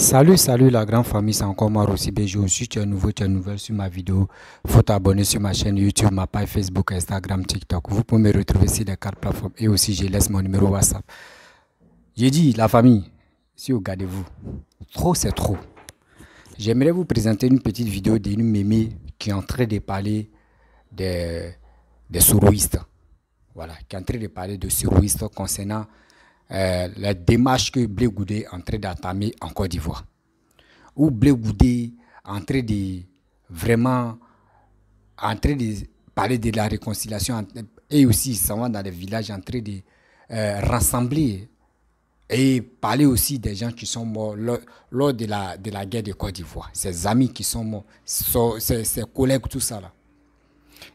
Salut la grande famille, c'est encore moi Rossi Bejo. Si tu es nouveau, tu es nouvelle sur ma vidéo, faut t'abonner sur ma chaîne YouTube, ma page Facebook, Instagram, TikTok. Vous pouvez me retrouver sur les 4 plateformes et aussi je laisse mon numéro WhatsApp. J'ai dit la famille, si vous regardez-vous, trop c'est trop. J'aimerais vous présenter une petite vidéo d'une mémé qui est en train de parler des sourouistes. Voilà, qui est en train de parler de sourouistes concernant la démarche que Blé Goudé est en train d'entamer en Côte d'Ivoire. Où Blé Goudé est en train de vraiment parler de la réconciliation et aussi s'en va dans les villages en train de rassembler et parler aussi des gens qui sont morts lors de la guerre de Côte d'Ivoire. Ses amis qui sont morts, ses collègues, tout ça là.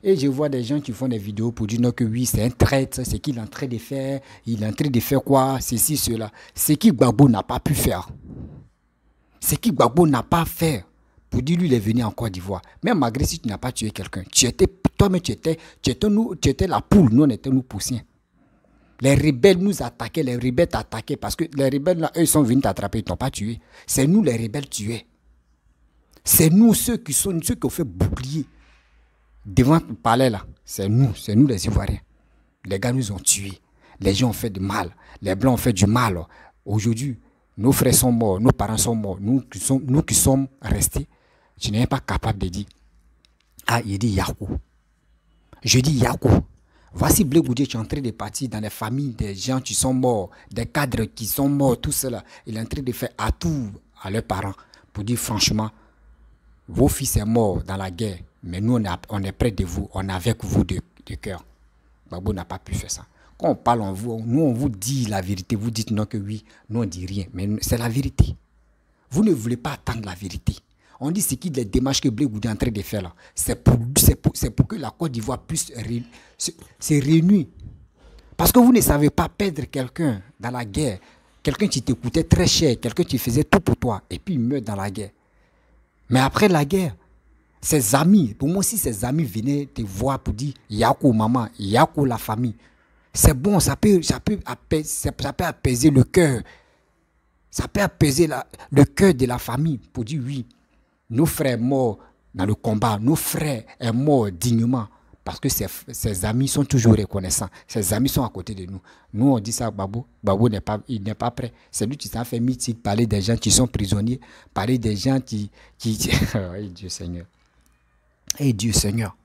Et je vois des gens qui font des vidéos pour dire non, que oui, c'est un traître, c'est qu'il est en train de faire, il est en train de faire quoi, ceci, cela. Ce qui Gbagbo n'a pas pu faire. Ce qui Gbagbo n'a pas fait. Pour dire lui, il est venu en Côte d'Ivoire. Même malgré si tu n'as pas tué quelqu'un, toi-même, tu étais la poule, nous, on était nous poussiens. Les rebelles nous attaquaient, les rebelles t'attaquaient parce que les rebelles, là, eux, ils sont venus t'attraper, ils ne t'ont pas tué. C'est nous, les rebelles, tués. C'est nous, ceux qui ont fait bouclier. Devant le palais là, c'est nous les Ivoiriens. Les gars nous ont tués. Les gens ont fait du mal. Les Blancs ont fait du mal. Aujourd'hui, nos frères sont morts, nos parents sont morts. Nous qui sommes restés, je n'ai pas capable de dire, ah, il dit Yakou. Je dis Yakou. Voici Blé Goudé qui est en train de partir dans les familles des gens qui sont morts, des cadres qui sont morts, tout cela. Il est en train de faire atout à leurs parents pour dire franchement, vos fils sont morts dans la guerre. Mais nous, on est près de vous, on est avec vous de cœur. Gbagbo n'a pas pu faire ça. Quand on parle en vous, nous, on vous dit la vérité. Vous dites non que oui, nous, on ne dit rien. Mais c'est la vérité. Vous ne voulez pas attendre la vérité. On dit c'est qui les démarches que Blé Goudé est en train de faire là. C'est pour que la Côte d'Ivoire puisse se réunir. Parce que vous ne savez pas perdre quelqu'un dans la guerre. Quelqu'un qui te coûtait très cher, quelqu'un qui faisait tout pour toi, et puis il meurt dans la guerre. Mais après la guerre, ses amis, pour moi aussi ses amis venaient te voir pour dire Yakou maman, Yakou la famille. C'est bon, ça peut apaiser le cœur. Ça peut apaiser le cœur de la famille pour dire oui, nos frères morts dans le combat, nos frères sont morts dignement parce que ses amis sont toujours reconnaissants. Ses amis sont à côté de nous. Nous, on dit ça à Gbagbo. Gbagbo il n'est pas prêt. C'est lui qui s'en fait mythique, parler des gens qui sont prisonniers, parler des gens qui... Oh, Dieu Seigneur. Et Dieu Seigneur,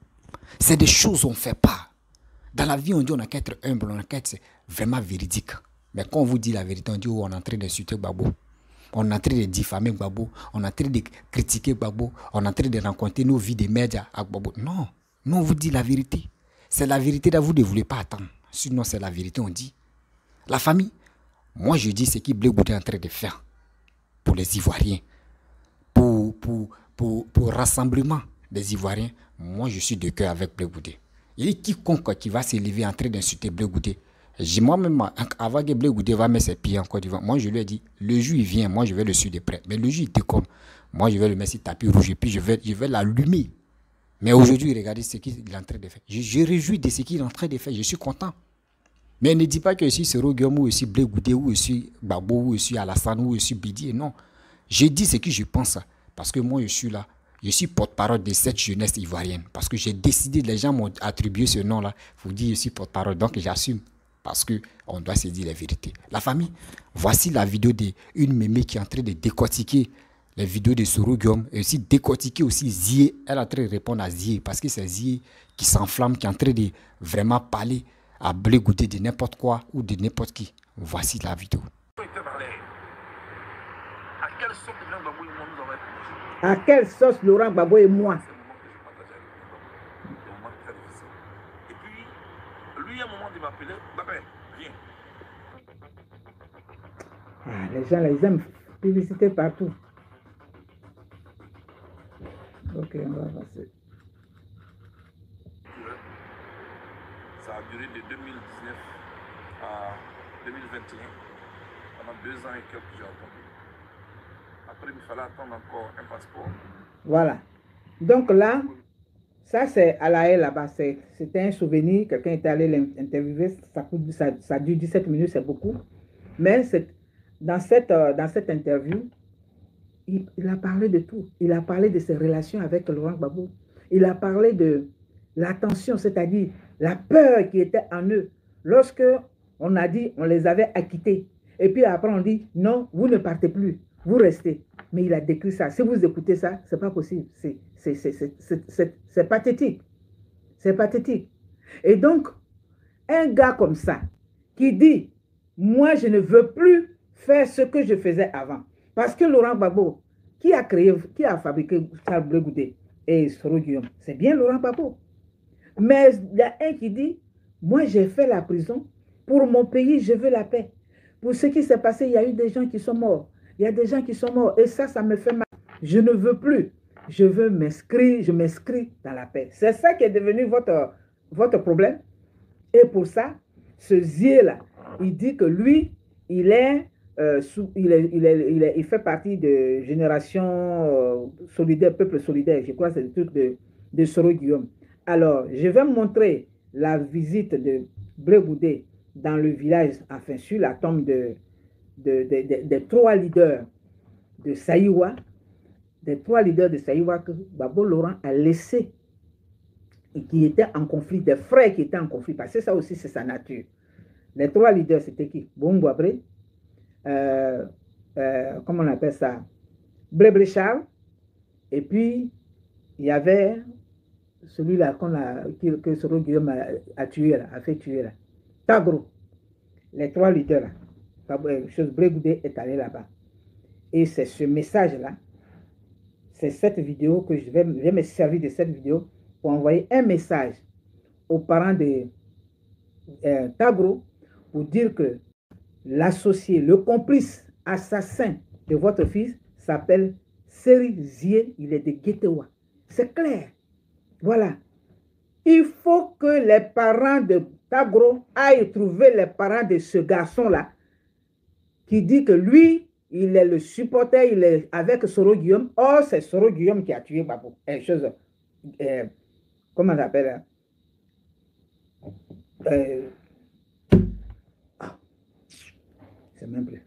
c'est des choses qu'on ne fait pas. Dans la vie, on dit on n'a qu'à être humble, on n'a qu'à être vraiment véridique. Mais quand on vous dit la vérité, on dit oh, on est en train d'insulter Gbagbo. On est en train de diffamer Gbagbo. On est en train de critiquer Gbagbo. On est en train de rencontrer nos vies des médias à Gbagbo. Non, nous on vous dit la vérité. C'est la vérité là, vous ne voulez pas attendre. Sinon, c'est la vérité, on dit. La famille, moi je dis ce qui Blé Goudé est en train de faire pour les Ivoiriens, pour rassemblement des Ivoiriens, moi je suis de cœur avec Blé Goudé. Et quiconque qui va s'élever en train d'insulter Blé Goudé, moi-même, avant que Blé Goudé va mettre ses pieds en Côte d'Ivoire, moi je lui ai dit, le jour il vient, moi je vais le suivre de près. Mais le jour il décolle, moi je vais le mettre sur tapis rouge et puis je vais l'allumer. Mais aujourd'hui, regardez ce qu'il est en train de faire. Je réjouis de ce qu'il est en train de faire, je suis content. Mais ne dis pas que je suis Sero Guillaume ou je suis Blé Goudé ou je suis Gbagbo ou je suis Alassane ou je suis Bidi. Non, je dis ce que je pense parce que moi je suis là. Je suis porte-parole de cette jeunesse ivoirienne. Parce que j'ai décidé, les gens m'ont attribué ce nom-là. Il faut dire je suis porte-parole. Donc j'assume. Parce qu'on doit se dire la vérité. La famille, voici la vidéo d'une mémé qui est en train de décortiquer les vidéos de Soro Guillaume. Et aussi décortiquer aussi Zié. Elle est en train de répondre à Zié. Parce que c'est Zié qui s'enflamme, qui est en train de vraiment parler à Blé Goudé de n'importe quoi ou de n'importe qui. Voici la vidéo. À quelle sauce Laurent Gbagbo et moi? Et puis, lui, à un moment, il m'a appelé, viens. Ah, les gens, là, ils aiment publicité partout. Ok, on va passer. Ça a duré de 2019 à 2021. Pendant 2 ans et quelques, j'ai entendu. Après, il fallait attendre encore un passeport. Voilà. Donc là, ça c'est à la haie là-bas. C'était un souvenir. Quelqu'un était allé l'interviewer. Ça dure 17 minutes, c'est beaucoup. Mais dans cette interview, il a parlé de tout. Il a parlé de ses relations avec Laurent Gbagbo. Il a parlé de l'attention, c'est-à-dire la peur qui était en eux. Lorsque on a dit, on les avait acquittés. Et puis après, on dit, non, vous ne partez plus, vous restez. Mais il a décrit ça. Si vous écoutez ça, c'est pas possible. C'est pathétique. C'est pathétique. Et donc, un gars comme ça, qui dit, moi, je ne veux plus faire ce que je faisais avant. Parce que Laurent Gbagbo, qui a fabriqué Charles Blé Goudé et Soro Guillaume, c'est bien Laurent Gbagbo. Mais il y a un qui dit, moi, j'ai fait la prison. Pour mon pays, je veux la paix. Pour ce qui s'est passé, il y a eu des gens qui sont morts. Il y a des gens qui sont morts. Et ça me fait mal. Je ne veux plus. Je veux m'inscrire, je m'inscris dans la paix. C'est ça qui est devenu votre problème. Et pour ça, ce Zier-là, il dit que lui, il fait partie de Génération Solidaire, Peuple Solidaire. Je crois que c'est le truc de Soro Guillaume. Alors, je vais montrer la visite de Blé Goudé dans le village, enfin, sur la tombe des trois leaders de Saïwa, que Babo Laurent a laissé et qui étaient en conflit, des frères qui étaient en conflit, parce que ça aussi, c'est sa nature. Les trois leaders, c'était qui? Bongo Abré, comment on appelle ça? Blé Charles, et puis il y avait celui-là que Soro Guillaume a tué, a fait tuer là. Tagro, les trois leaders là. Blé Goudé est allé là-bas. Et c'est ce message-là, c'est cette vidéo que je vais me servir de cette vidéo pour envoyer un message aux parents de Tagro pour dire que l'associé, le complice assassin de votre fils s'appelle Seri Zier, il est de Guétewa. C'est clair. Voilà. Il faut que les parents de Tagro aillent trouver les parents de ce garçon-là qui dit que lui, il est le supporter, il est avec Soro Guillaume. Or, c'est Soro Guillaume qui a tué Babo. Comment on appelle? C'est même plus.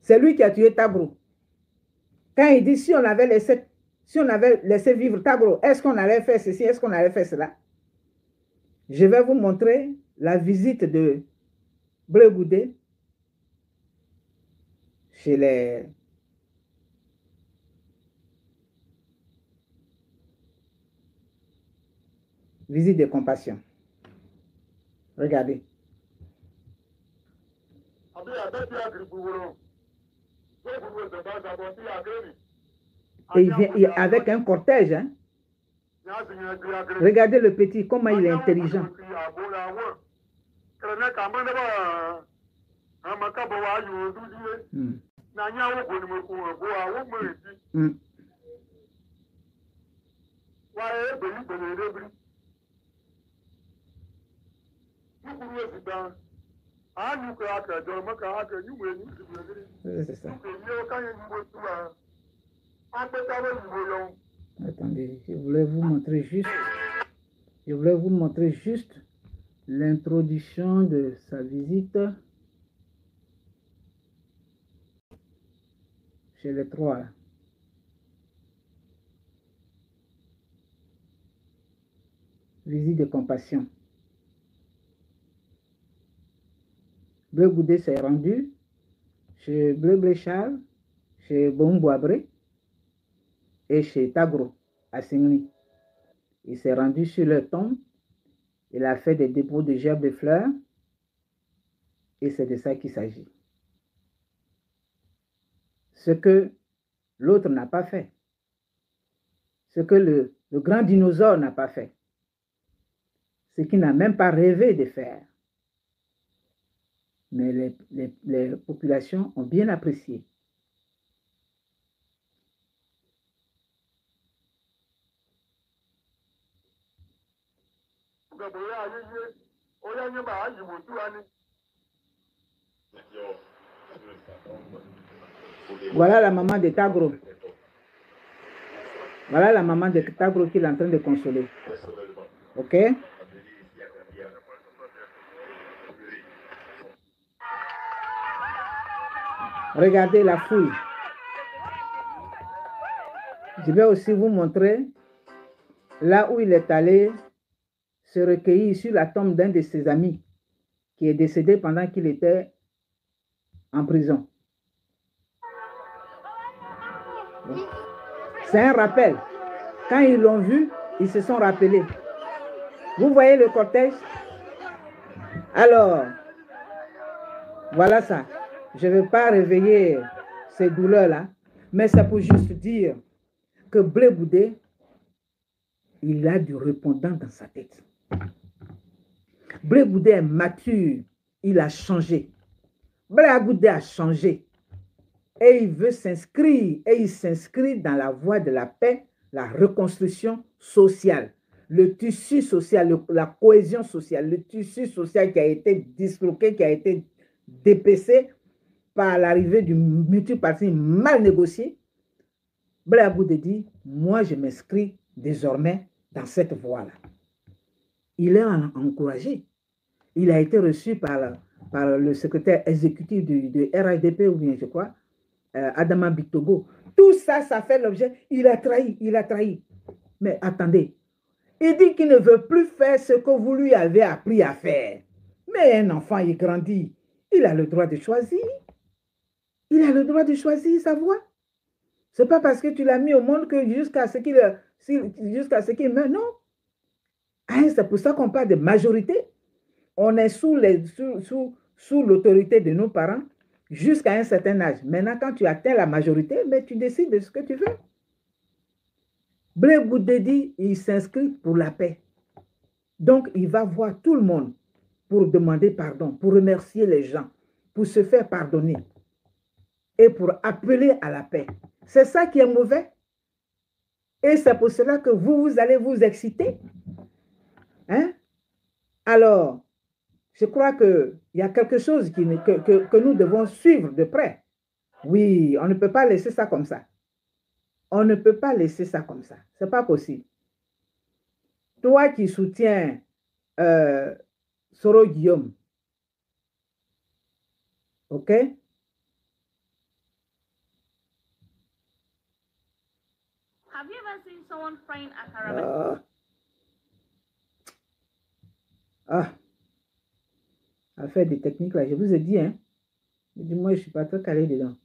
C'est lui qui a tué Tagro. Quand il dit si on avait laissé vivre Tagro, est-ce qu'on allait faire ceci, est-ce qu'on allait faire cela? Je vais vous montrer la visite de Blé Goudé chez les visites de compassion. Regardez. Et il vient avec un cortège. Hein? Regardez le petit, comment il est intelligent. C'est ça. Attendez, je voulais vous montrer juste l'introduction de sa visite chez les trois. Visite de compassion. Blé Goudé s'est rendu chez Blé Charles, chez Bongo Abré et chez Tagro à Singli. Il s'est rendu sur leur tombe. Il a fait des dépôts de gerbes de fleurs. Et c'est de ça qu'il s'agit. Ce que l'autre n'a pas fait. Ce que le grand dinosaure n'a pas fait. Ce qu'il n'a même pas rêvé de faire. Mais les populations ont bien apprécié. Voilà la maman de Tagro. Voilà la maman de Tagro qu'il est en train de consoler. Ok? Regardez la fouille. Je vais aussi vous montrer là où il est allé se recueillir sur la tombe d'un de ses amis qui est décédé pendant qu'il était en prison. C'est un rappel. Quand ils l'ont vu, ils se sont rappelés. Vous voyez le cortège? Alors, voilà ça. Je ne vais pas réveiller ces douleurs-là, mais c'est pour juste dire que Blé Boudé, il a du répondant dans sa tête. Blé Boudé est mature, il a changé. Blé Boudé a changé. Et il veut s'inscrire, et il s'inscrit dans la voie de la paix, la reconstruction sociale, le tissu social, la cohésion sociale, le tissu social qui a été disloqué, qui a été dépecé par l'arrivée du multiparti mal négocié. Blé Boudé dit, moi je m'inscris désormais dans cette voie-là. Il est encouragé. Il a été reçu par le secrétaire exécutif de RHDP, ou bien je crois, Adama Bictogo. Tout ça, ça fait l'objet. Il a trahi, il a trahi. Mais attendez, il dit qu'il ne veut plus faire ce que vous lui avez appris à faire. Mais un enfant, il grandit. Il a le droit de choisir. Il a le droit de choisir sa voie. Ce n'est pas parce que tu l'as mis au monde que jusqu'à ce qu'il meure, non. Hein, c'est pour ça qu'on parle de majorité. On est sous l'autorité de nos parents jusqu'à un certain âge. Maintenant, quand tu atteins la majorité, mais tu décides de ce que tu veux. Blé Boudé dit, il s'inscrit pour la paix. Donc, il va voir tout le monde pour demander pardon, pour remercier les gens, pour se faire pardonner et pour appeler à la paix. C'est ça qui est mauvais. Et c'est pour cela que vous allez vous exciter. Hein? Alors, je crois qu'il y a quelque chose que nous devons suivre de près. Oui, on ne peut pas laisser ça comme ça. On ne peut pas laisser ça comme ça. Ce n'est pas possible. Toi qui soutiens Soro Guillaume, ok? Have you ever seen someone frying a caramel? Affaire des techniques là, je vous ai dit, hein. Moi, je ne suis pas très calé dedans.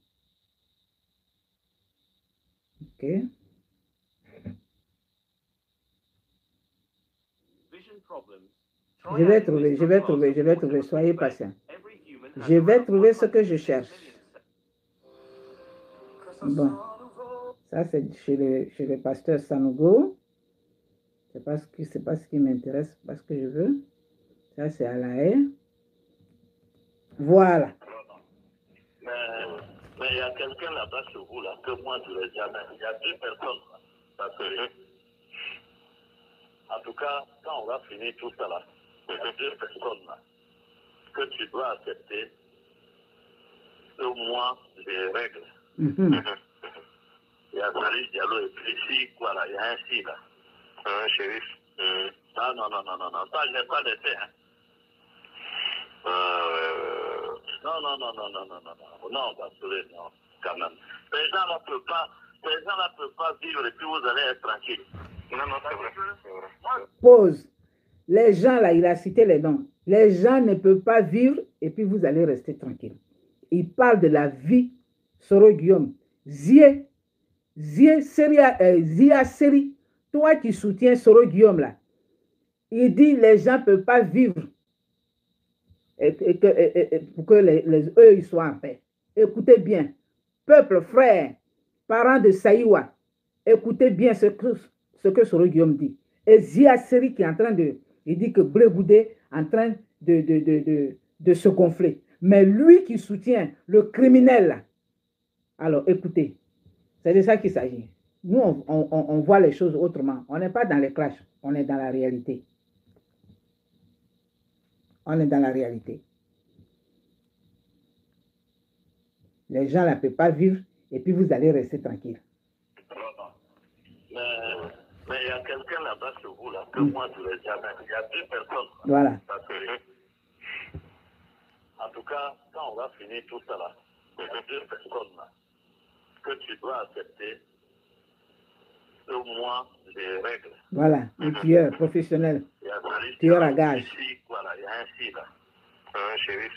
Ok. Je vais trouver, soyez patient. Je vais trouver ce que je cherche. Bon, ça c'est chez le pasteur Sanogo. C'est pas ce qui m'intéresse, pas ce que je veux. Ça c'est à la haie. Voilà. Mais il y a quelqu'un là-bas chez vous, là, que moi je ne l'ai jamais. Il y a 2 personnes, là. Parce que, en tout cas, quand on va finir tout ça, là, il y a 2 personnes, là, que tu dois accepter au moins des règles. Il y a Salih Diallo et puis ici, quoi, là, il y a un si, là. Un shérif. Ah, non, ça, je n'ai pas laissé, hein. Non, parce que non, quand même. Les gens ne peuvent pas vivre et puis vous allez être tranquille. Non, c'est vrai. Pause. Les gens là, il a cité les noms. Les gens ne peuvent pas vivre et puis vous allez rester tranquille. Il parle de la vie. Soro Guillaume. Zia Seri. Toi qui soutiens Soro Guillaume là. Il dit les gens ne peuvent pas vivre. Pour que eux ils soient en paix. Écoutez bien, peuple, frère, parents de Saïwa, écoutez bien ce que Soro Guillaume dit. Et Zia Seri qui est en train de, il dit que Blé Boudé est en train de se gonfler. Mais lui qui soutient le criminel, là, alors écoutez, c'est de ça qu'il s'agit. Nous, on voit les choses autrement. On n'est pas dans les clashs, on est dans la réalité. On est dans la réalité. Les gens ne peuvent pas vivre et puis vous allez rester tranquille. Mais il y a quelqu'un là-bas chez vous, là, que moi je ne l'ai jamais. Il y a 2 personnes. Là, voilà. Parce que, en tout cas, quand on va finir tout ça, là, ces deux personnes-là, que tu dois accepter au moins les règles. Voilà, un tueur professionnel. Il y a un Tueur à gage. Ici, voilà, il y a un ici, là. Shérif.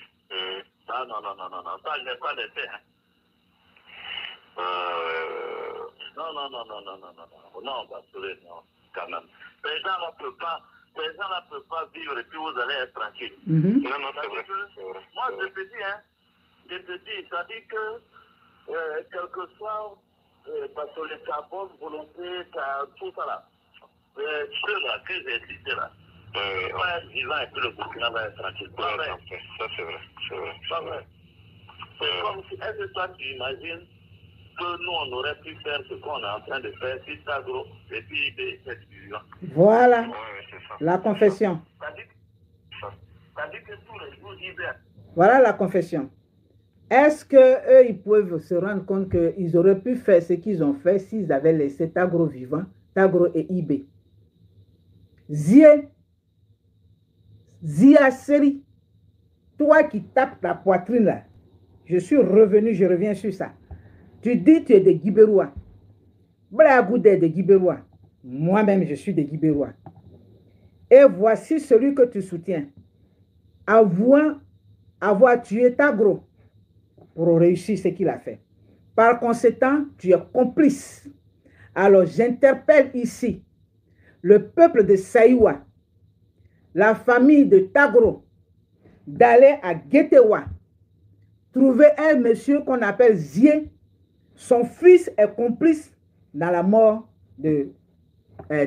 Ah, non, ça, je n'ai pas laissé. Hein. Non, Basoulé, non, quand même. Les gens ne peuvent pas vivre et puis vous allez être tranquille. Non, c'est vrai. Moi, je te dis, ça dit que, quel que soit, parce que ta bonne volonté, tout ça là, ceux-là que j'ai cités là, pas être vivant et puis le Burkina va être tranquille. Pas vrai. Ça, c'est vrai. Pas vrai. C'est comme si, est-ce que toi tu imagines que nous on aurait pu faire ce qu'on est en train de faire si Tagro et puis IB est vivant. Voilà, C'est ça. la confession. Ça dit que tous les jours IB. Voilà la confession. Est-ce qu'eux, ils peuvent se rendre compte qu'ils auraient pu faire ce qu'ils ont fait s'ils avaient laissé Tagro vivant, Tagro et IB? Zia Seri, toi qui tapes ta poitrine là, je suis revenu, je reviens sur ça. Tu dis tu es de Guibérois. Blagoudé de Guibérois. Moi-même, je suis de Guibérois. Et voici celui que tu soutiens. Avoir tué Tagro pour réussir ce qu'il a fait. Par conséquent, tu es complice. Alors, j'interpelle ici le peuple de Saïwa, la famille de Tagro, d'aller à Guétewa, trouver un monsieur qu'on appelle Zié. Son fils est complice dans la mort de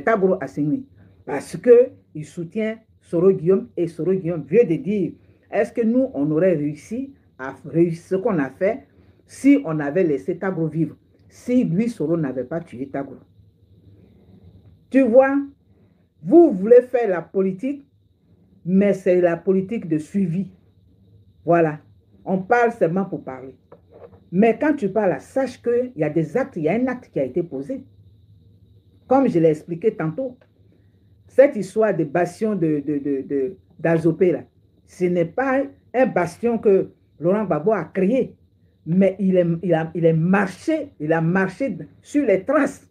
Tagro Assingui parce qu'il soutient Soro Guillaume et Soro Guillaume vient de dire est-ce que nous, on aurait réussi à réussir ce qu'on a fait si on avait laissé Tagro vivre, si lui, Soro, n'avait pas tué Tagro. Tu vois, vous voulez faire la politique, mais c'est la politique de suivi. Voilà, on parle seulement pour parler. Mais quand tu parles, sache qu'il y a des actes, il y a un acte qui a été posé. Comme je l'ai expliqué tantôt, cette histoire de bastion d'Azopé, là, ce n'est pas un bastion que Laurent Gbagbo a créé, mais il a marché sur les traces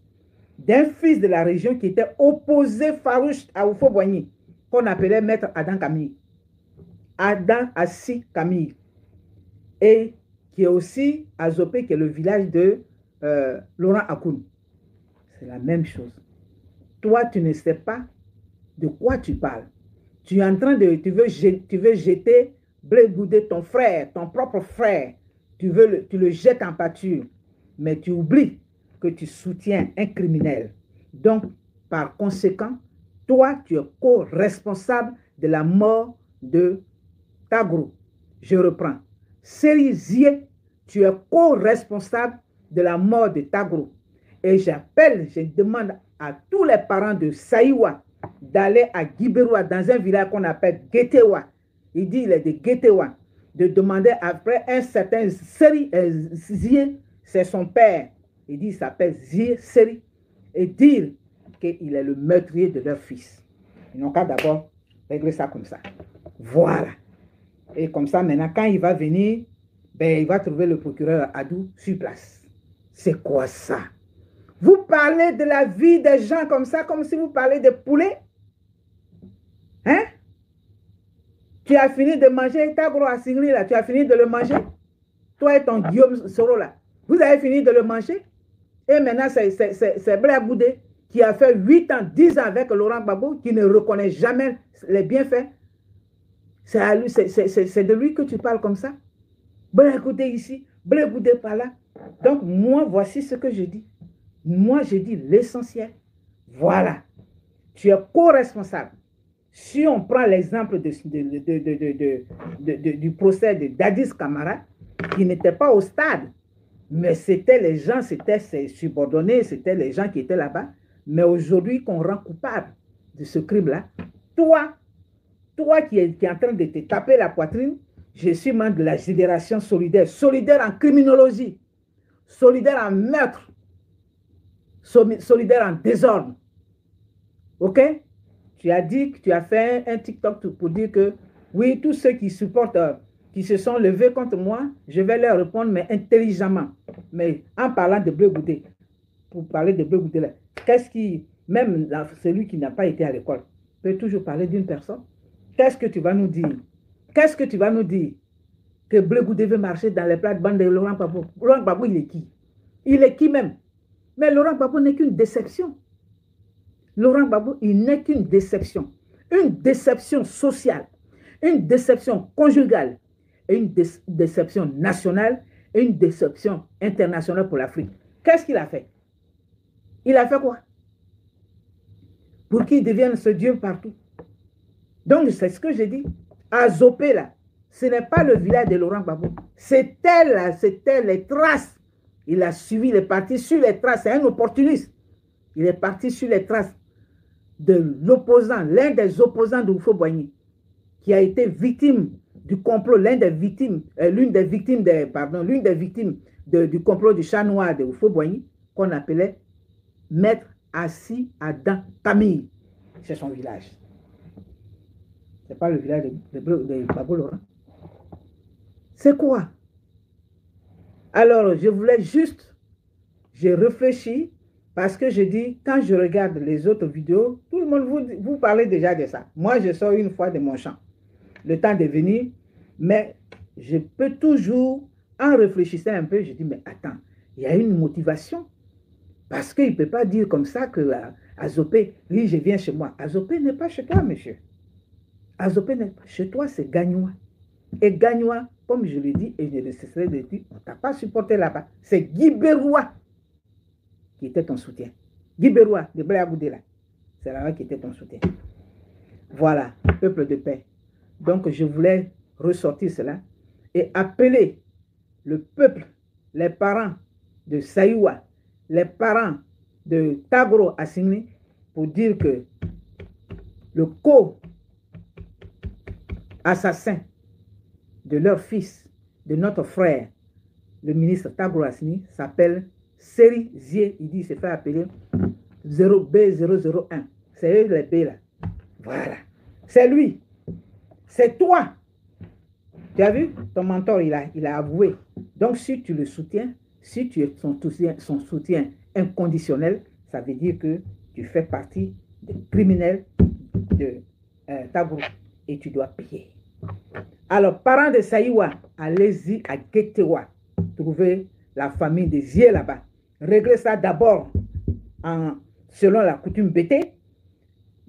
d'un fils de la région qui était opposé farouche à Oufo-Boigny, qu'on appelait Maître Adam Camille. Adam Assi Camille. Et qui est aussi Azopé, qui est le village de Laurent Akoun. C'est la même chose. Toi, tu ne sais pas de quoi tu parles. Tu es en train de... Tu veux jeter Blé Goudé, ton frère, ton propre frère. Tu le jettes en pâture. Mais tu oublies que tu soutiens un criminel. Donc, par conséquent, toi, tu es co-responsable de la mort de Tagro. Je reprends. Serizier, tu es co-responsable de la mort de Tagro. Et je demande à tous les parents de Saïwa d'aller à Guibérois, dans un village qu'on appelle Guétewa. Il dit il est de Guétewa. De demander après un certain Zier, c'est son père. Il dit il s'appelle Zier Seri. Et dire qu'il est le meurtrier de leur fils. Ils n'ont qu'à d'abord régler ça comme ça. Voilà. Et comme ça, maintenant, quand il va venir, ben, il va trouver le procureur Adou sur place. C'est quoi ça? Vous parlez de la vie des gens comme ça, comme si vous parlez de poulet? Hein? Tu as fini de manger Tagro Assingui là, tu as fini de le manger? Toi et ton Guillaume Soro là, vous avez fini de le manger? Et maintenant, c'est Blagoudé qui a fait 8 ans, 10 ans avec Laurent Gbagbo, qui ne reconnaît jamais les bienfaits. C'est de lui que tu parles comme ça. Blagoudé ici, Blagoudé par là. Donc, moi, voici ce que je dis. Moi, je dis l'essentiel. Voilà. Tu es co-responsable. Si on prend l'exemple du procès de Dadis Camara, qui n'était pas au stade, mais c'était les gens, c'était ses subordonnés, c'était les gens qui étaient là-bas. Mais aujourd'hui, qu'on rend coupable de ce crime-là, toi qui es en train de te taper la poitrine, je suis membre de la génération solidaire, solidaire en criminologie, solidaire en meurtre, solidaire en désordre. Ok? Tu as dit que tu as fait un TikTok pour dire que oui, tous ceux qui supportent qui se sont levés contre moi, je vais leur répondre, mais intelligemment. Mais en parlant de Bleu Goudé, pour parler de Bleu Goudé, là, qu'est-ce qui, même celui qui n'a pas été à l'école, peut toujours parler d'une personne. Qu'est-ce que tu vas nous dire? Qu'est-ce que tu vas nous dire? Que Bleu Goudé veut marcher dans les plates-bandes de Laurent Gbagbo. Laurent Gbagbo, il est qui? Il est qui même? Mais Laurent Gbagbo n'est qu'une déception. Laurent Gbagbo, il n'est qu'une déception. Une déception sociale, une déception conjugale, et une déception nationale, et une déception internationale pour l'Afrique. Qu'est-ce qu'il a fait? Il a fait quoi? Pour qu'il devienne ce Dieu partout. Donc, c'est ce que j'ai dit. À Zopé, là, ce n'est pas le village de Laurent Gbagbo. C'était les traces. Il a suivi, il est parti sur les traces. C'est un opportuniste. Il est parti sur les traces de l'opposant, l'un des opposants de Houphouët-Boigny, qui a été victime du complot, l'une des victimes du complot du chat noir de Houphouët-Boigny, qu'on appelait Maître Assis Adam Camille. C'est son village. Ce n'est pas le village de Gbagbo Laurent. C'est quoi? Alors, je voulais juste, j'ai réfléchi, parce que je dis, quand je regarde les autres vidéos, tout le monde vous parlez déjà de ça. Moi, je sors une fois de mon champ. Le temps de venir, mais je peux toujours, en réfléchissant un peu, je dis, mais attends, il y a une motivation. Parce qu'il ne peut pas dire comme ça que Zopé, oui, je viens chez moi. Zopé n'est pas chez toi, monsieur. Zopé n'est pas chez toi, c'est Gagnois. Et Gagnois, comme je le dis, et je ne cesserai de dire, on ne t'a pas supporté là-bas. C'est Guy Beroua qui était ton soutien. Guy Beroua de Blé Goudé là. C'est là-bas qui était ton soutien. Voilà, peuple de paix. Donc, je voulais ressortir cela et appeler le peuple, les parents de Saïwa, les parents de Tagro Assigné, pour dire que le co-assassin de leur fils, de notre frère, le ministre Tagro Assigné, s'appelle Seri Zie. Il dit, il s'est fait appeler 0B001. C'est eux les B là. Voilà. C'est lui. C'est toi. Tu as vu? Ton mentor, il a avoué. Donc, si tu le soutiens, si tu es son soutien inconditionnel, ça veut dire que tu fais partie des criminels de Tagro et tu dois payer. Alors, parents de Saïwa, allez-y à Guétewa, trouver la famille des Zie là-bas. Réglez ça d'abord selon la coutume BT.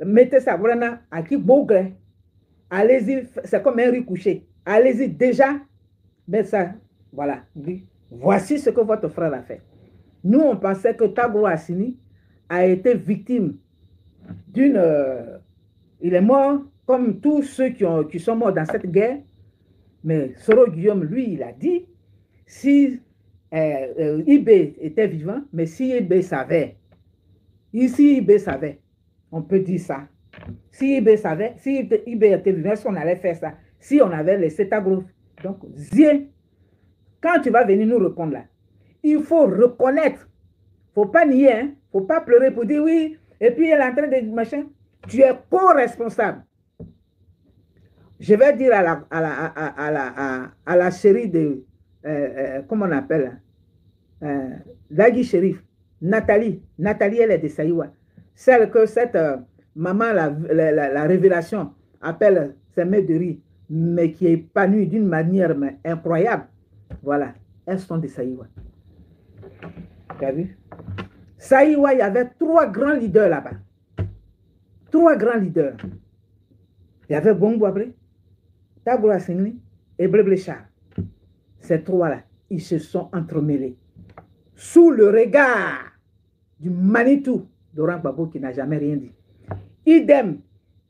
Mettez ça voilà, à qui Bougre. Allez-y, c'est comme un riz couché. Allez-y déjà, mettez ça. Voilà. Voici ce que votre frère a fait. Nous, on pensait que Tagro Assigné a été victime d'une... il est mort comme tous ceux qui sont morts dans cette guerre. Mais Soro Guillaume, lui, il a dit, si Ibé était vivant, mais si Ibé savait, on peut dire ça. Si Ibé savait, si Ibé était vivant, est-ce qu'on allait faire ça? Si on avait laissé Tagro. Donc, Zie, quand tu vas venir nous répondre là, il faut reconnaître. Il ne faut pas nier, hein? Il ne faut pas pleurer pour dire oui, et puis elle est en train de machin. Tu es co-responsable. Je vais dire à la chérie de, comment on appelle, Dagui Chérif, Nathalie, elle est de Saïwa. Celle que cette maman, la révélation, appelle ses mères de riz, mais qui est épanouie d'une manière incroyable. Voilà, elles sont de Saïwa. Tu as vu? Saïwa, il y avait 3 grands leaders là-bas. 3 grands leaders. Il y avait Bongo Abré, Tagro Assigné et Blé Char. Ces 3-là, ils se sont entremêlés. Sous le regard du Manitou de Laurent Gbagbo qui n'a jamais rien dit. Idem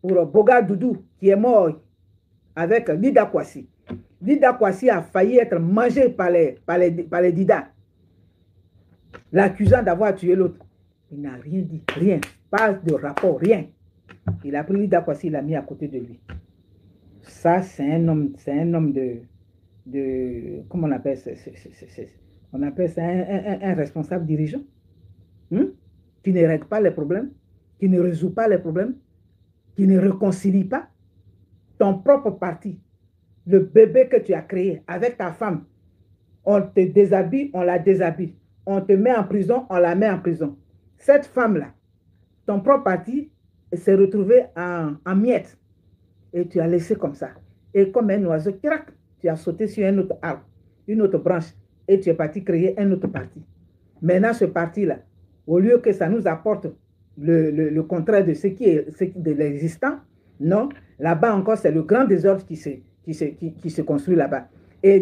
pour Boga Doudou qui est mort avec Dida Kwasi. Dida Kwasi a failli être mangé par les Dida, l'accusant d'avoir tué l'autre. Il n'a rien dit, rien, pas de rapport, rien. Il a pris Dida Kwasi, il l'a mis à côté de lui. Ça, c'est un homme de comment on appelle ça? On appelle ça un responsable dirigeant qui ne règle pas les problèmes, qui ne résout pas les problèmes, qui ne réconcilie pas ton propre parti. le bébé que tu as créé avec ta femme, on te déshabille, on la déshabille. On te met en prison, on la met en prison. Cette femme-là, ton propre parti s'est retrouvé en miettes. Et tu as laissé comme ça. Et comme un oiseau, crac, tu as sauté sur un autre arbre, une autre branche, et tu es parti créer un autre parti. Maintenant, ce parti-là, au lieu que ça nous apporte le contraire de ce qui est de l'existant, non, là-bas encore, c'est le grand désordre qui se construit là-bas. Et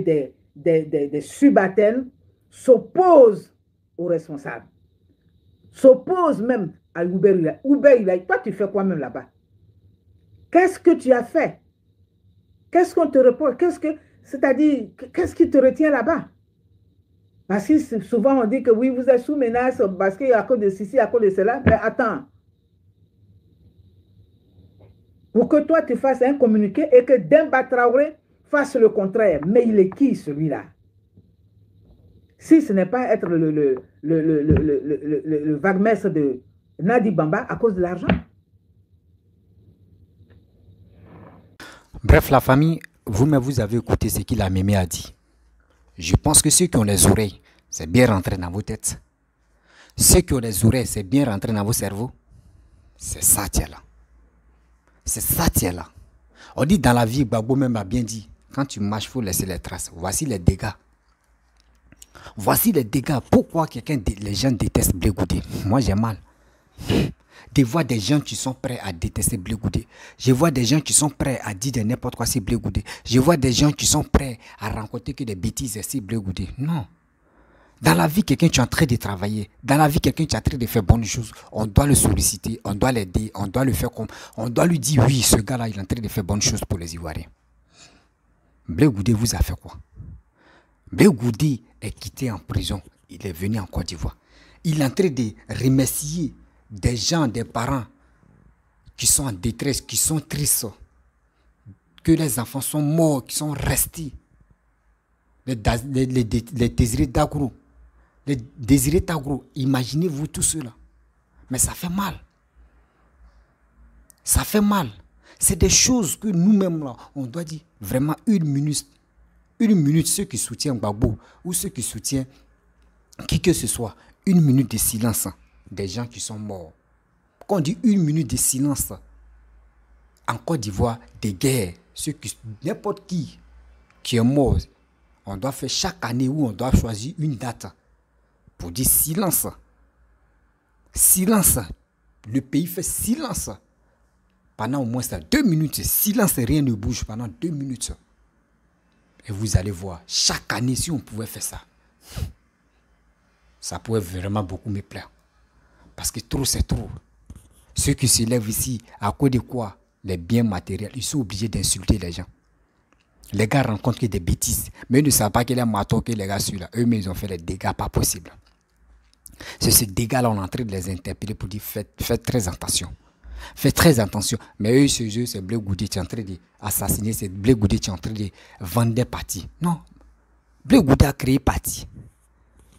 des subalternes s'opposent aux responsables, s'opposent même à Uber. Uber, toi, tu fais quoi même là-bas? Qu'est-ce que tu as fait? Qu'est-ce qu'on te reproche? C'est-à-dire, qu'est-ce qui te retient là-bas? Parce que souvent on dit que oui, vous êtes sous menace parce qu'à cause de ceci, à cause de cela. Mais attends. Pour que toi tu fasses un communiqué et que Demba Traoré fasse le contraire. Mais il est qui celui-là? Si ce n'est pas être le vaguemestre de Nadi Bamba à cause de l'argent. Bref, la famille, vous-même, vous avez écouté ce qu'il a Mémé a dit. Je pense que ceux qui ont les oreilles, c'est bien rentré dans vos têtes. Ceux qui ont les oreilles, c'est bien rentré dans vos cerveaux. C'est ça, tiens là. C'est ça, tiens là. On dit dans la vie, Gbagbo même a bien dit, quand tu marches, il faut laisser les traces. Voici les dégâts. Voici les dégâts. Pourquoi les gens détestent Blé Goudé? Moi, j'ai mal. Je vois des gens qui sont prêts à détester Blé Goudé. Je vois des gens qui sont prêts à dire de n'importe quoi c'est Blé Goudé. Je vois des gens qui sont prêts à rencontrer que des bêtises c'est Blé Goudé. Non. Dans la vie, quelqu'un qui est en train de travailler. Dans la vie, quelqu'un qui est en train de faire bonnes choses. On doit le solliciter, on doit l'aider, on doit le faire comme... On doit lui dire, oui, ce gars-là, il est en train de faire bonnes choses pour les Ivoiriens. Blé Goudé vous a fait quoi? Blé Goudé est quitté en prison. Il est venu en Côte d'Ivoire. Il est en train de remercier des gens, des parents qui sont en détresse, qui sont tristes, que les enfants sont morts, qui sont restés. Les désirés d'Agro, les désirés d'Agro, imaginez-vous tout cela. Mais ça fait mal. Ça fait mal. C'est des choses que nous-mêmes, là, on doit dire vraiment une minute, ceux qui soutiennent Gbagbo ou ceux qui soutiennent qui que ce soit, une minute de silence des gens qui sont morts. Quand on dit une minute de silence, en Côte d'Ivoire, des guerres, n'importe qui est mort, on doit faire chaque année où on doit choisir une date pour dire silence. Silence. Le pays fait silence. Pendant au moins 2 minutes, silence et rien ne bouge pendant 2 minutes. Et vous allez voir, chaque année, si on pouvait faire ça, ça pourrait vraiment beaucoup me plaire. Parce que trop, c'est trop. Ceux qui se lèvent ici, à cause de quoi? Les biens matériels, ils sont obligés d'insulter les gens. Les gars rencontrent que des bêtises. Mais ils ne savent pas qu'il y a un marteau que les gars suivent là. Eux-mêmes, ils ont fait des dégâts pas possibles. C'est ce dégât-là, on est en train de les interpeller pour dire faites très attention. Faites très attention. Mais eux, ce jeu, c'est Blé Goudé qui est en train d'assassiner. C'est Blé Goudé qui est en train de vendre des partis. Non. Blé Goudé a créé parti.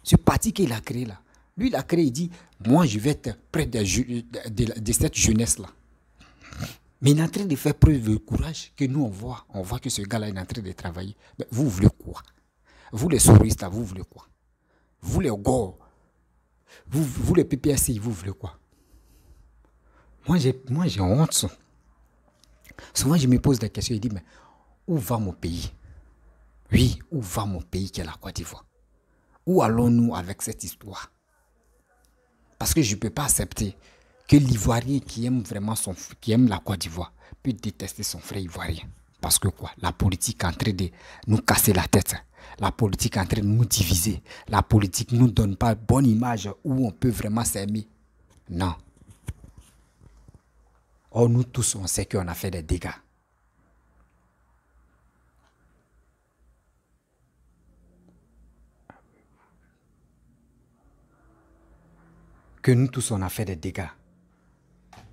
Ce parti qu'il a créé là, lui il a créé, il dit, moi je vais être près de cette jeunesse-là. Mais il est en train de faire preuve de courage que nous on voit que ce gars-là est en train de travailler. Mais vous voulez quoi? Vous les souristes là, vous voulez quoi? Vous les gore, vous les PPSI, vous voulez quoi? Moi j'ai honte. Souvent je me pose des questions et dis, mais où va mon pays? Oui, où va mon pays qui est la Côte d'Ivoire? Où allons-nous avec cette histoire? Parce que je ne peux pas accepter que l'Ivoirien qui aime vraiment qui aime la Côte d'Ivoire peut détester son frère ivoirien. Parce que quoi? La politique est en train de nous casser la tête. La politique est en train de nous diviser. La politique ne nous donne pas bonne image où on peut vraiment s'aimer. Non. Or, nous tous, on sait qu'on a fait des dégâts. Que nous tous, on a fait des dégâts.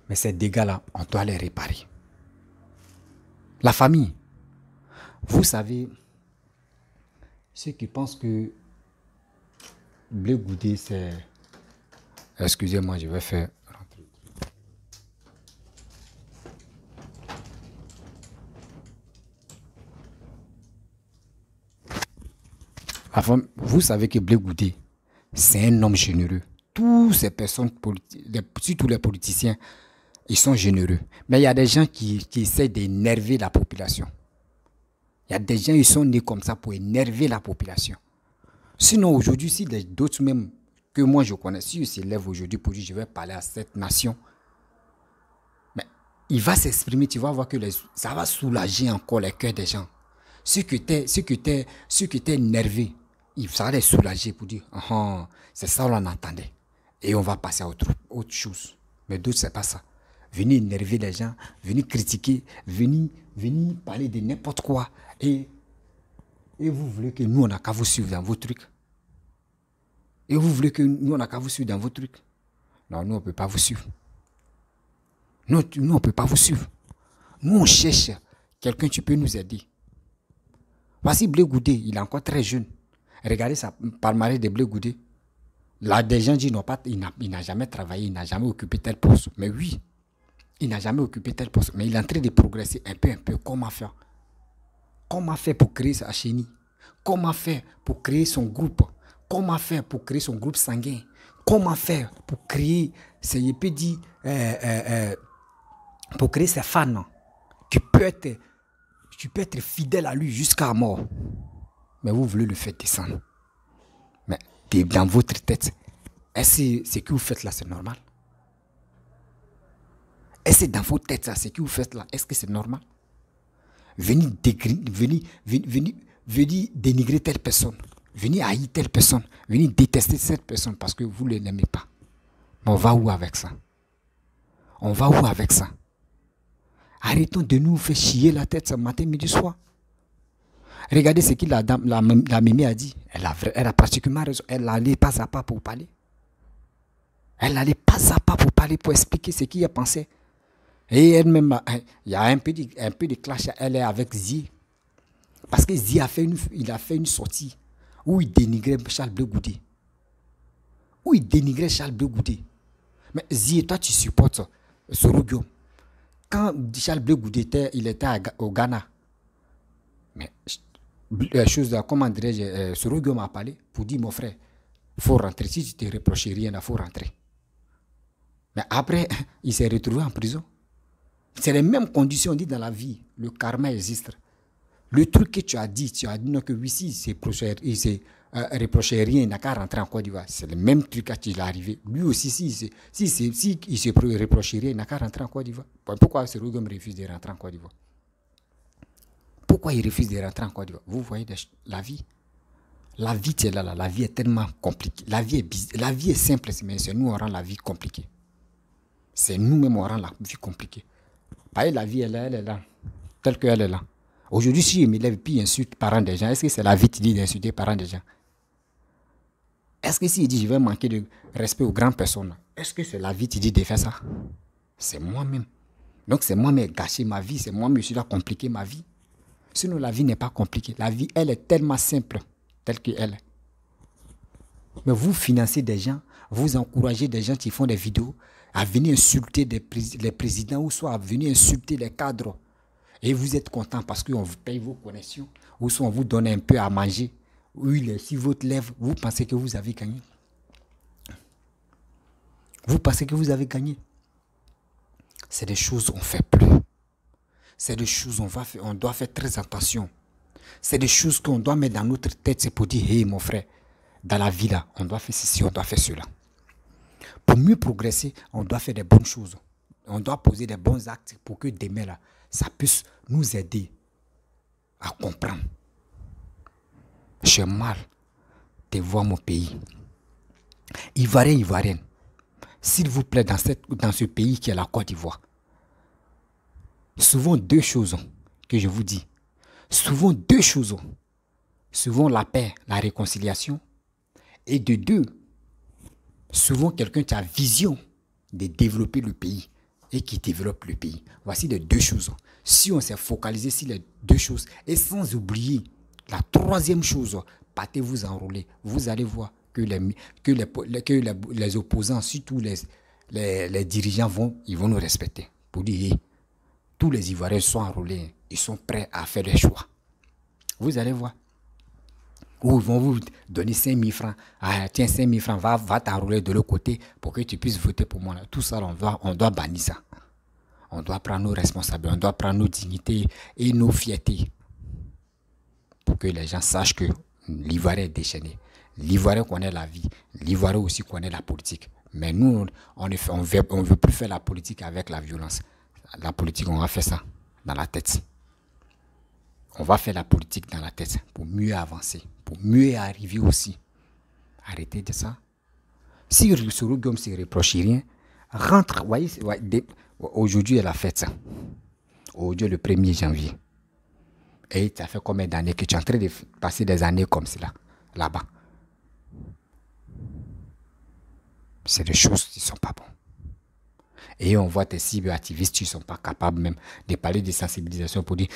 Mais ces dégâts-là, on doit les réparer. La famille, vous savez, ceux qui pensent que Blé Goudé, c'est... Excusez-moi, je vais faire... Vous savez que Blé Goudé, c'est un homme généreux. Toutes ces personnes, surtout les politiciens, ils sont généreux. Mais il y a des gens qui essaient d'énerver la population. Il y a des gens qui sont nés comme ça pour énerver la population. Sinon, aujourd'hui, si d'autres même que moi je connais, si je s'élève aujourd'hui pour dire je vais parler à cette nation, mais il va s'exprimer, tu vas voir que ça va soulager encore les cœurs des gens. Ceux qui étaient énervés, ça va les soulager pour dire c'est ça qu'on entendait. Et on va passer à autre chose. Mais d'autres, c'est pas ça. Venir énerver les gens, venir critiquer, venir parler de n'importe quoi. Et vous voulez que nous, on n'a qu'à vous suivre dans vos trucs. Et vous voulez que nous, on n'a qu'à vous suivre dans vos trucs. Non, nous, on ne peut pas vous suivre. Nous, on ne peut pas vous suivre. Nous, on cherche quelqu'un qui peut nous aider. Voici Blé Goudé, il est encore très jeune. Regardez ça, palmarès de Blé Goudé. Là, des gens disent il n'a jamais travaillé, il n'a jamais occupé tel poste. Mais oui, il n'a jamais occupé tel poste. Mais il est en train de progresser un peu. Comment faire? Comment faire pour créer sa chenille? Comment faire pour créer son groupe? Comment faire pour créer son groupe sanguin? Comment faire pour créer, pour créer ses fans? Tu peux être fidèle à lui jusqu'à la mort. Mais vous voulez le faire descendre. Mais dans votre tête, est-ce que ce que vous faites là, c'est normal? Est-ce que dans votre tête, ça, ce que vous faites là, est-ce que c'est normal? Venir dénigrer telle personne, venir haïr telle personne, venir détester cette personne parce que vous ne l'aimez pas. Mais on va où avec ça? On va où avec ça? Arrêtons de nous faire chier la tête ce matin, midi, soir. Regardez ce que la mémé a dit. Elle a pratiquement raison. Elle allait pas à pas pour parler. Elle allait pas à pas pour parler, pour expliquer ce qu'il a pensé. Et elle-même, il y a un peu de clash, elle est avec Zi. Parce que Zi a fait une sortie où il dénigrait Charles Blé Goudé. Mais Zi, toi, tu supportes Soroguiom. Quand Charles Blé Goudé était au Ghana, mais comment dirais-je, Soroguiom m'a parlé pour dire, mon frère, il faut rentrer. Si tu te reproches rien, il faut rentrer. Mais après, il s'est retrouvé en prison. C'est les mêmes conditions dit dans la vie. Le karma existe. Le truc que tu as dit non, que oui, si il s'est reproché rien, il n'a qu'à rentrer en Côte d'Ivoire. C'est le même truc qui est arrivé. Lui aussi, si il s'est reproché rien, il n'a qu'à rentrer en Côte d'Ivoire. Pourquoi Soroguiom refuse de rentrer en Côte d'Ivoire? Pourquoi il refuse de rentrer en Côte d'Ivoire? Vous voyez la vie. La vie, c'est là. La vie est tellement compliquée. La vie est simple, mais c'est nous, on rend la vie compliquée. C'est nous-mêmes, on rend la vie compliquée. Voyez, la vie, elle est là, telle qu'elle est là. Aujourd'hui, si je me lève et insulte les parents des gens, est-ce que c'est la vie qui dit d'insulter les parents des gens? Est-ce que s'il dit je vais manquer de respect aux grandes personnes, est-ce que c'est la vie qui dit de faire ça? C'est moi-même. Donc c'est moi-même gâcher ma vie, c'est moi-même qui dois compliquer ma vie. Sinon, la vie n'est pas compliquée. La vie, elle est tellement simple, telle qu'elle est. Mais vous financez des gens, vous encouragez des gens qui font des vidéos à venir insulter les présidents ou soit à venir insulter les cadres. Et vous êtes content parce qu'on vous paye vos connexions ou soit on vous donne un peu à manger. Oui, si votre lèvre, vous pensez que vous avez gagné. Vous pensez que vous avez gagné. C'est des choses qu'on ne fait plus. C'est des choses on doit faire très attention. C'est des choses qu'on doit mettre dans notre tête. C'est pour dire, hey mon frère, dans la vie là, on doit faire ceci, on doit faire cela. Pour mieux progresser, on doit faire des bonnes choses. On doit poser des bons actes pour que demain là, ça puisse nous aider à comprendre. J'ai mal de voir mon pays. Ivoirien, s'il vous plaît, dans ce pays qui est la Côte d'Ivoire, souvent deux choses que je vous dis. Souvent deux choses. Souvent la paix, la réconciliation. Et de deux, souvent quelqu'un qui a vision de développer le pays et qui développe le pays. Voici les deux choses. Si on s'est focalisé sur les deux choses et sans oublier la troisième chose, partez vous enrôler. Vous allez voir que les opposants, surtout les dirigeants, ils vont nous respecter. Pour dire, tous les Ivoiriens sont enrôlés, ils sont prêts à faire des choix. Vous allez voir. Ou ils vont vous donner 5 000 francs. Ah, tiens, 5 000 francs, va t'enrouler de l'autre côté pour que tu puisses voter pour moi. Tout ça, on doit bannir ça. On doit prendre nos responsabilités, on doit prendre nos dignités et nos fiertés. Pour que les gens sachent que l'Ivoirien est déchaîné. L'Ivoirien connaît la vie. L'Ivoirien aussi connaît la politique. Mais nous, on ne veut plus faire la politique avec la violence. La politique, on va faire ça dans la tête. On va faire la politique dans la tête pour mieux avancer, pour mieux arriver aussi. Arrêtez de ça. Si Soro Guillaume ne se reproche rien, rentre. Voyez, aujourd'hui, elle a fait ça. Aujourd'hui, le 1er janvier. Et ça fait combien d'années que tu es en train de passer des années comme cela, là-bas? C'est des choses qui ne sont pas bonnes. Et on voit tes cibles activistes qui ne sont pas capables même de parler de sensibilisation pour dire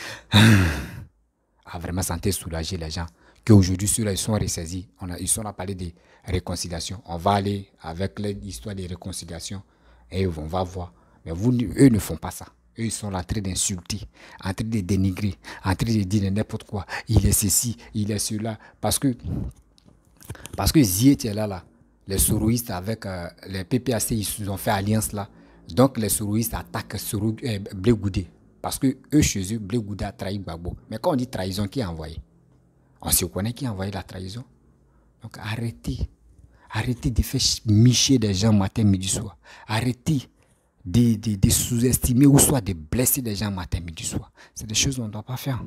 vraiment santé soulager les gens. Qu'aujourd'hui, ceux-là, ils sont ressaisis. Ils sont là à parler de réconciliation. On va aller avec l'histoire de réconciliation et on va voir. Mais eux ne font pas ça. Eux, ils sont là en train d'insulter, en train de dénigrer, en train de dire n'importe quoi. Il est ceci, il est cela. Parce que Ziet est là. Les soroïstes avec les PPAC, ils ont fait alliance là. Donc les soroïstes attaquent Blé Goudé. Parce que eux, chez eux, Blé Goudé a trahi Gbagbo. Mais quand on dit trahison, qui a envoyé? On se connaît qui a envoyé la trahison. Donc arrêtez. Arrêtez de faire micher des gens matin, midi, soir. Arrêtez de sous-estimer ou soit de blesser des gens matin, midi, soir. C'est des choses qu'on ne doit pas faire.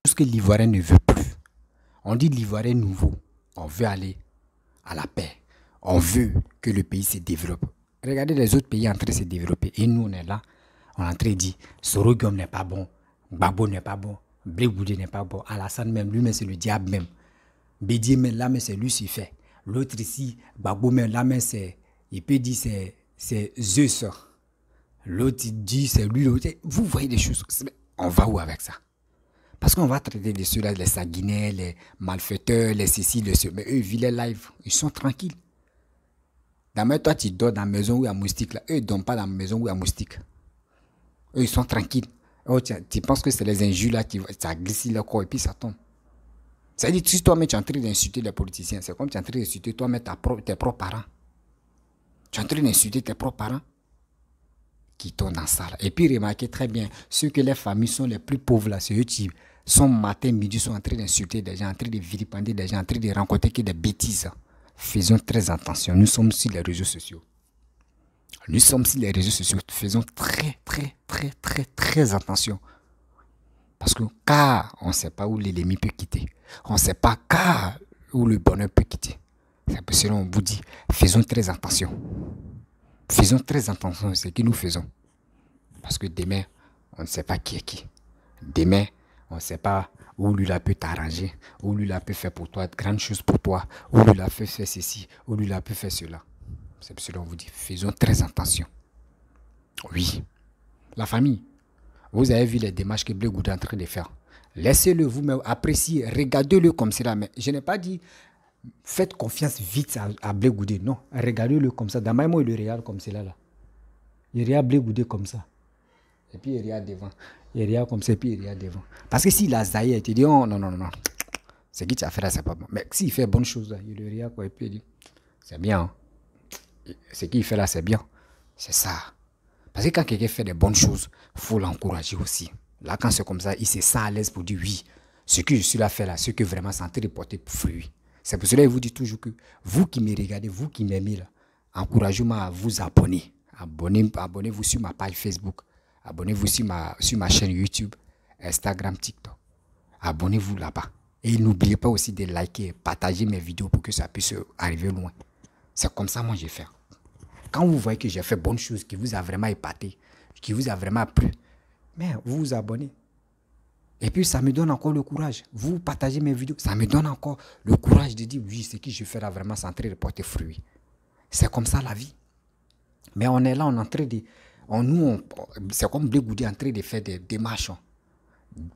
Tout ce que l'Ivoirien ne veut plus. On dit l'Ivoirien nouveau. On veut aller à la paix. On veut que le pays se développe. Regardez les autres pays en train de se développer. Et nous, on est là. On est en train de dire Soro Guillaume n'est pas bon. Gbagbo n'est pas bon. Blé Goudé n'est pas bon. Alassane même, lui-même, c'est le diable même. Bédié même, là, mais c'est Lucifer. L'autre ici, Gbagbo même, là, mais c'est... Il peut dire c'est Zeus. L'autre dit c'est lui. Vous voyez des choses. On va où avec ça? Parce qu'on va traiter de ceux-là, les sanguinaires, les malfaiteurs, les ceci, les ceux. Mais eux, ils vivent les lives. Ils sont tranquilles. D'abord, toi, tu dors dans la maison où il y a moustique. Là. Eux, ils ne dorment pas dans la maison où il y a moustique. Eux, ils sont tranquilles. Oh, tu penses que c'est les injures là qui ça glisse le corps et puis ça tombe. C'est-à-dire que si toi-même tu es en train d'insulter les politiciens, c'est comme tu es en train d'insulter toi-même tes propres parents. Tu es en train d'insulter tes propres parents qui tombent dans ça. Là. Et puis remarquez très bien, ceux que les familles sont les plus pauvres là, c'est eux qui sont matin, midi, sont en train d'insulter des gens, en train de vilipender des gens, en train de rencontrer que des bêtises. Faisons très attention. Nous sommes sur les réseaux sociaux. Nous sommes sur les réseaux sociaux. Faisons très attention. Parce que car on ne sait pas où l'ennemi peut quitter. On ne sait pas car où le bonheur peut quitter. C'est pour cela qu'on vous dit, faisons très attention. Faisons très attention à ce que nous faisons. Parce que demain, on ne sait pas qui est qui. Demain, on ne sait pas où lui la peut t'arranger, où lui la peut faire pour toi de grandes choses pour toi, où lui la peut faire ceci, où lui la peut faire cela. C'est pour cela qu'on vous dit, faisons très attention. Oui. La famille, vous avez vu les démarches que Blé Goudé est en train de faire. Laissez-le vous-même apprécier, regardez-le comme cela. Mais je n'ai pas dit, faites confiance vite à Blé Goudé. Non, regardez-le comme ça. Dans ma main, il le regarde comme cela. Là. Il regarde Blé Goudé comme ça. Et puis il regarde devant. Il regarde comme ça, et puis il regarde devant. Parce que s'il a zaïe, il te dit, oh non. Ce que tu as fait là, c'est pas bon. Mais s'il fait bonne chose, là, il le regarde quoi, et puis il dit, c'est bien. Hein? Ce qu'il fait là, c'est bien. C'est ça. Parce que quand quelqu'un fait des bonnes choses, il faut l'encourager aussi. Là, quand c'est comme ça, il se sent à l'aise pour dire oui. Ce que je suis là faire là, ce que vraiment santé de porter fruit. C'est pour cela que je vous dis toujours que vous qui me regardez, vous qui m'aimez là, encouragez-moi à vous abonner. Abonnez-vous sur ma page Facebook. Abonnez-vous sur ma chaîne YouTube, Instagram, TikTok. Abonnez-vous là-bas. Et n'oubliez pas aussi de liker, partager mes vidéos pour que ça puisse arriver loin. C'est comme ça moi je fais. Quand vous voyez que j'ai fait bonne chose, qui vous a vraiment épaté, qui vous a vraiment plu, mais vous vous abonnez. Et puis ça me donne encore le courage. Vous partagez mes vidéos, ça me donne encore le courage de dire oui, ce que je fais là vraiment c'est en train de porter fruit. C'est comme ça la vie. Mais on est là, on est en train de... c'est comme Blé Goudé en train de faire des démarches.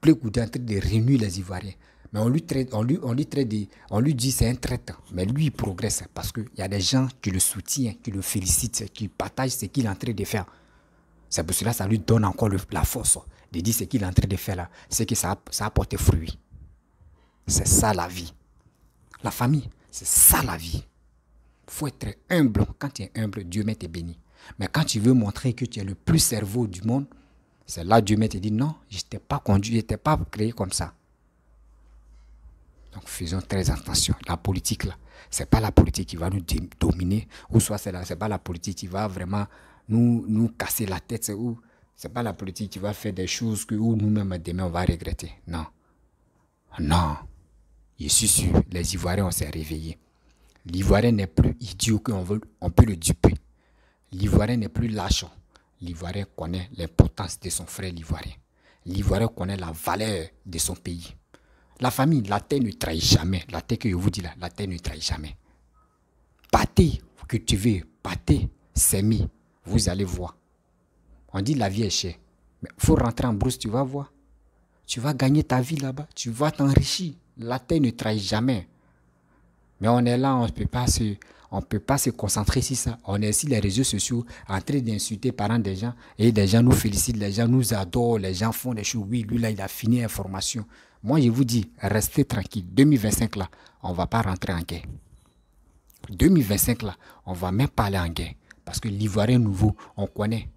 Blé Goudé en train de réunir les Ivoiriens. Mais on lui dit c'est un traître. Mais lui, il progresse parce qu'il y a des gens qui le soutiennent, qui le félicitent, qui partagent ce qu'il est en train de faire. C'est pour cela que ça lui donne encore la force de dire ce qu'il est en train de faire là. C'est que ça a porté fruit. C'est ça la vie. La famille, c'est ça la vie. Il faut être humble. Quand tu es humble, Dieu met te béni. Mais quand tu veux montrer que tu es le plus cerveau du monde, c'est là que Dieu met te dit non, je ne t'ai pas conduit, je ne t'ai pas créé comme ça. Donc faisons très attention. La politique là, ce n'est pas la politique qui va nous dominer, ou soit ce n'est pas la politique qui va vraiment nous casser la tête, ce n'est pas la politique qui va faire des choses que nous-mêmes demain on va regretter. Non. Non. Je suis sûr, les Ivoiriens, on s'est réveillés. L'Ivoirien n'est plus idiot qu'on peut le duper. L'Ivoirien n'est plus lâchant. L'Ivoirien connaît l'importance de son frère l'Ivoirien. L'Ivoirien connaît la valeur de son pays. La famille, la terre ne trahit jamais. La terre que je vous dis là, la terre ne trahit jamais. Partez, que tu veux, partez, s'aimer, vous allez voir. On dit la vie est chère. Mais il faut rentrer en brousse, tu vas voir. Tu vas gagner ta vie là-bas, tu vas t'enrichir. La terre ne trahit jamais. Mais on est là, on ne peut pas se concentrer sur ça. On est sur les réseaux sociaux en train d'insulter parents des gens. Et des gens nous félicitent, les gens nous adorent, les gens font des choses. Oui, lui là, il a fini l'information. Moi, je vous dis, restez tranquille. 2025 là, on ne va pas rentrer en guerre. 2025 là, on ne va même pas aller en guerre. Parce que l'Ivoirien nouveau, on connaît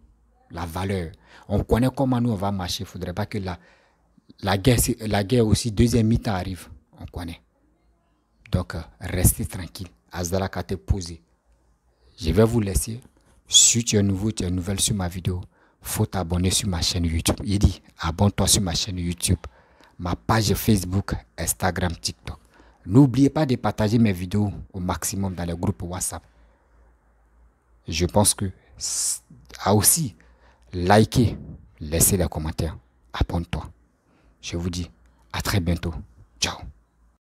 la valeur. On connaît comment nous on va marcher. Il ne faudrait pas que la guerre aussi, deuxième mi-temps arrive. On connaît. Donc, restez tranquille. Azdala Kate posé. Je vais vous laisser. Si tu es nouveau, tu es nouvelle sur ma vidéo, il faut t'abonner sur ma chaîne YouTube. Il dit, abonne-toi sur ma chaîne YouTube, ma page Facebook, Instagram, TikTok. N'oubliez pas de partager mes vidéos au maximum dans les groupes WhatsApp. Je pense que aussi, likez, laissez des commentaires, abonne-toi. Je vous dis à très bientôt. Ciao.